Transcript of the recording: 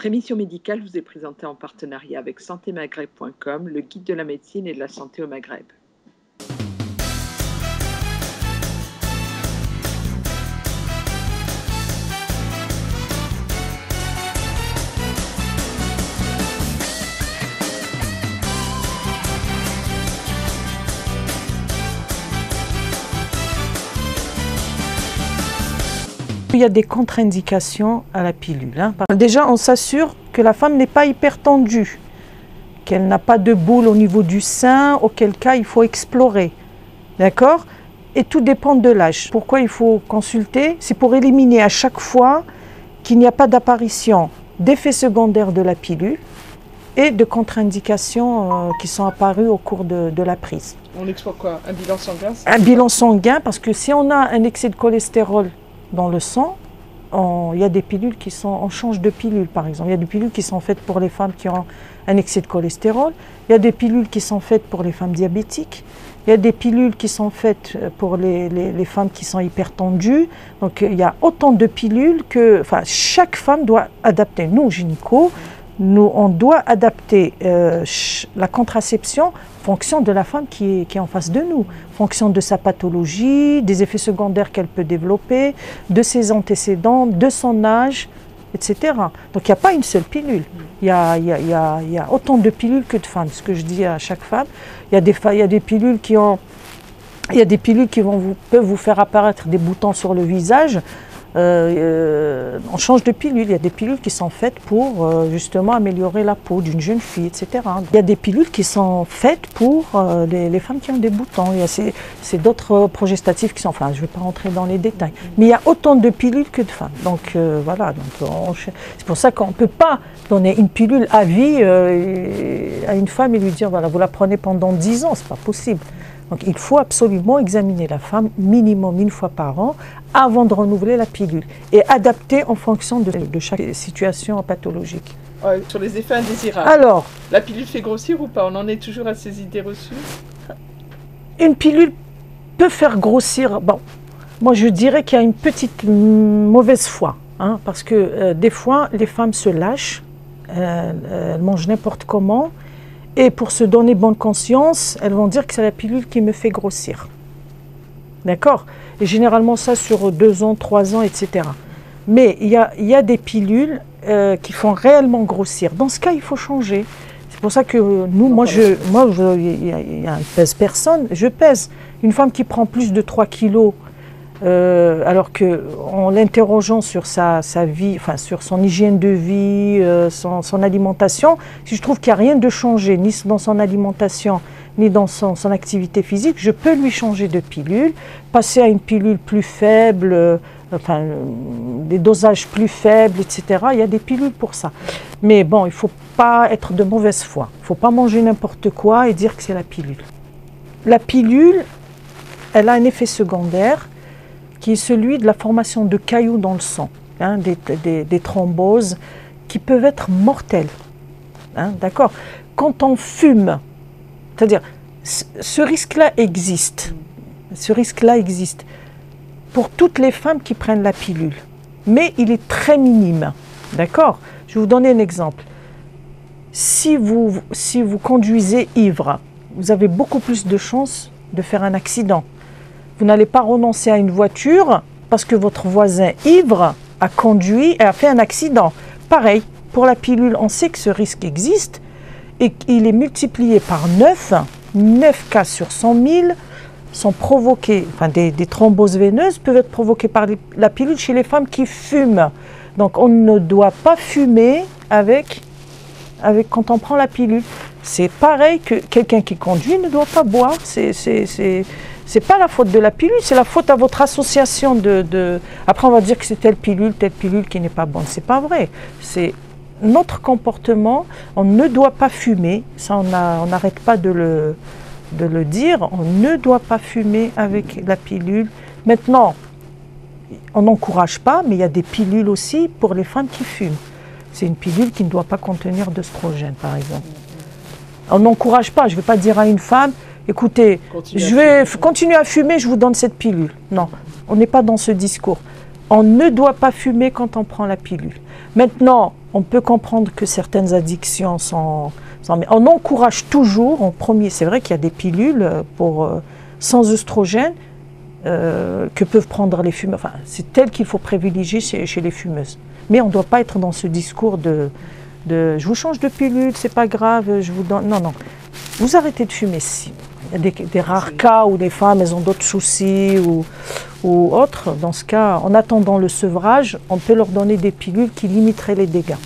Votre émission médicale vous est présentée en partenariat avec santémaghreb.com, le guide de la médecine et de la santé au Maghreb. Il y a des contre-indications à la pilule. Déjà, on s'assure que la femme n'est pas hypertendue, qu'elle n'a pas de boule au niveau du sein, auquel cas il faut explorer. D'accord? Et tout dépend de l'âge. Pourquoi il faut consulter? C'est pour éliminer à chaque fois qu'il n'y a pas d'apparition d'effets secondaires de la pilule et de contre-indications qui sont apparues au cours de la prise. On explore quoi? Un bilan sanguin? Un bilan sanguin, parce que si on a un excès de cholestérol dans le sang, il y a des pilules qui sont, on change de pilule par exemple. Il y a des pilules qui sont faites pour les femmes qui ont un excès de cholestérol. Il y a des pilules qui sont faites pour les femmes diabétiques. Il y a des pilules qui sont faites pour les femmes qui sont hypertendues. Donc il y a autant de pilules que, enfin, chaque femme doit adapter. Nous, gynéco, on doit adapter la contraception en fonction de la femme qui est en face de nous, en fonction de sa pathologie, des effets secondaires qu'elle peut développer, de ses antécédents, de son âge, etc. Donc il n'y a pas une seule pilule. Il y a autant de pilules que de femmes. Ce que je dis à chaque femme, il y a des pilules qui peuvent vous faire apparaître des boutons sur le visage. On change de pilule. Il y a des pilules qui sont faites pour justement améliorer la peau d'une jeune fille, etc. Il y a des pilules qui sont faites pour les femmes qui ont des boutons. C'est d'autres progestatifs qui sont... Enfin, je ne vais pas rentrer dans les détails. Mais il y a autant de pilules que de femmes. Donc voilà. C'est pour ça qu'on ne peut pas donner une pilule à vie à une femme et lui dire, voilà, vous la prenez pendant 10 ans. Ce n'est pas possible. Donc il faut absolument examiner la femme minimum une fois par an avant de renouveler la pilule et adapter en fonction de chaque situation pathologique. Sur les effets indésirables, alors, la pilule fait grossir ou pas? On en est toujours à ces idées reçues? Une pilule peut faire grossir. Bon, moi je dirais qu'il y a une petite mauvaise foi, parce que des fois les femmes se lâchent, elles mangent n'importe comment. Et pour se donner bonne conscience, elles vont dire que c'est la pilule qui me fait grossir. D'accord? Et généralement ça sur 2 ans, 3 ans, etc. Mais il y a des pilules qui font réellement grossir. Dans ce cas, il faut changer. C'est pour ça que moi, il pèse personne, je pèse. Une femme qui prend plus de 3 kilos, alors qu'en l'interrogeant sur sa vie, enfin sur son hygiène de vie, son alimentation, si je trouve qu'il n'y a rien de changé, ni dans son alimentation, ni dans son activité physique, je peux lui changer de pilule, passer à une pilule plus faible, des dosages plus faibles, etc. Il y a des pilules pour ça. Mais bon, il ne faut pas être de mauvaise foi. Il ne faut pas manger n'importe quoi et dire que c'est la pilule. La pilule, elle a un effet secondaire qui est celui de la formation de cailloux dans le sang, des thromboses qui peuvent être mortelles. D'accord? Quand on fume, c'est-à-dire, ce risque-là existe. Ce risque-là existe pour toutes les femmes qui prennent la pilule, mais il est très minime. D'accord? Je vais vous donner un exemple. Si vous conduisez ivre, vous avez beaucoup plus de chances de faire un accident. Vous n'allez pas renoncer à une voiture parce que votre voisin ivre a conduit et a fait un accident. Pareil, pour la pilule, on sait que ce risque existe et qu'il est multiplié par 9. 9 cas sur 100 000 sont provoqués, des thromboses veineuses peuvent être provoquées par la pilule chez les femmes qui fument. Donc on ne doit pas fumer quand on prend la pilule. C'est pareil que quelqu'un qui conduit ne doit pas boire. C'est pas la faute de la pilule, c'est la faute à votre association Après, on va dire que c'est telle pilule qui n'est pas bonne. C'est pas vrai. C'est notre comportement. On ne doit pas fumer. Ça, on n'arrête pas de le dire. On ne doit pas fumer avec la pilule. Maintenant, on n'encourage pas, mais il y a des pilules aussi pour les femmes qui fument. C'est une pilule qui ne doit pas contenir d'œstrogène, par exemple. On n'encourage pas. Je ne vais pas dire à une femme, écoutez, je vais continuer à fumer, je vous donne cette pilule. Non, on n'est pas dans ce discours. On ne doit pas fumer quand on prend la pilule. Maintenant, On peut comprendre que certaines addictions sont... mais on encourage toujours, en premier, c'est vrai qu'il y a des pilules sans œstrogène que peuvent prendre les fumeurs. Enfin, c'est tel qu'il faut privilégier chez les fumeuses. Mais on ne doit pas être dans ce discours de je vous change de pilule, c'est pas grave, je vous donne... Non, non. Vous arrêtez de fumer si. Il y a des rares cas où les femmes elles ont d'autres soucis ou autres. Dans ce cas, en attendant le sevrage, on peut leur donner des pilules qui limiteraient les dégâts.